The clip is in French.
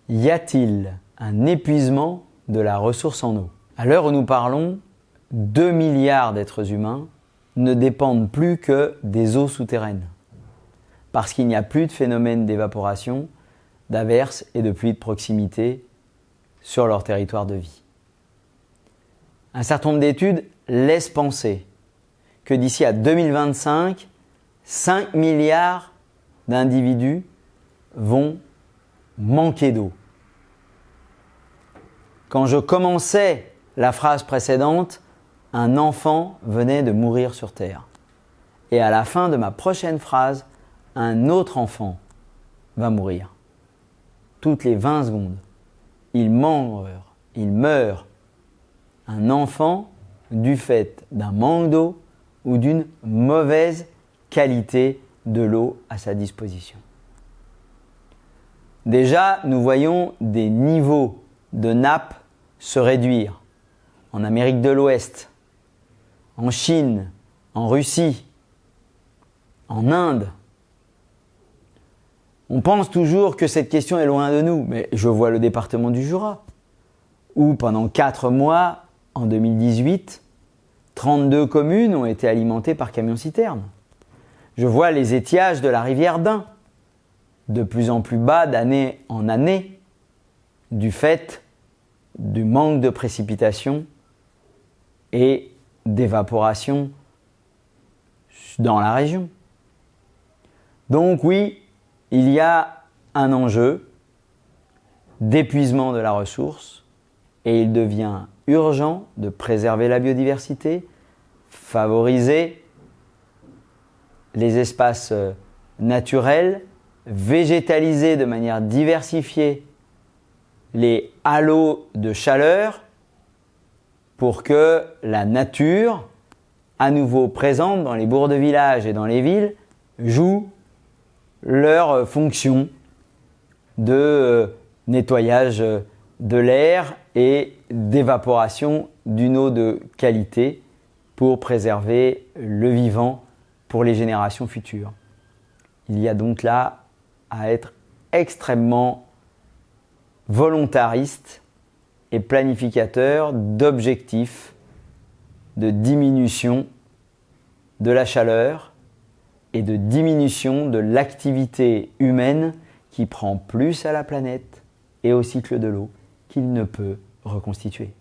Y a-t-il un épuisement de la ressource en eau? À l'heure où nous parlons, 2 milliards d'êtres humains ne dépendent plus que des eaux souterraines, parce qu'il n'y a plus de phénomène d'évaporation, d'averses et de pluie de proximité sur leur territoire de vie. Un certain nombre d'études laissent penser que d'ici à 2025, 5 milliards d'individus vont manquer d'eau. Quand je commençais la phrase précédente, un enfant venait de mourir sur Terre. Et à la fin de ma prochaine phrase, un autre enfant va mourir. Toutes les 20 secondes, il meurt. Un enfant du fait d'un manque d'eau ou d'une mauvaise qualité de l'eau à sa disposition. Déjà, nous voyons des niveaux de nappes se réduire en Amérique de l'Ouest, en Chine, en Russie, en Inde. On pense toujours que cette question est loin de nous, mais je vois le département du Jura, où pendant 4 mois, en 2018, 32 communes ont été alimentées par camions-citernes. Je vois les étiages de la rivière d'Ain, de plus en plus bas d'année en année, du fait du manque de précipitations et d'évaporation dans la région. Donc oui, il y a un enjeu d'épuisement de la ressource et il devient urgent de préserver la biodiversité, favoriser les espaces naturels, végétaliser de manière diversifiée les halos de chaleur pour que la nature, à nouveau présente dans les bourgs de village et dans les villes, joue leur fonction de nettoyage de l'air et d'évaporation d'une eau de qualité pour préserver le vivant pour les générations futures. Il y a donc là à être extrêmement volontariste et planificateur d'objectifs de diminution de la chaleur et de diminution de l'activité humaine qui prend plus à la planète et au cycle de l'eau qu'il ne peut reconstituer.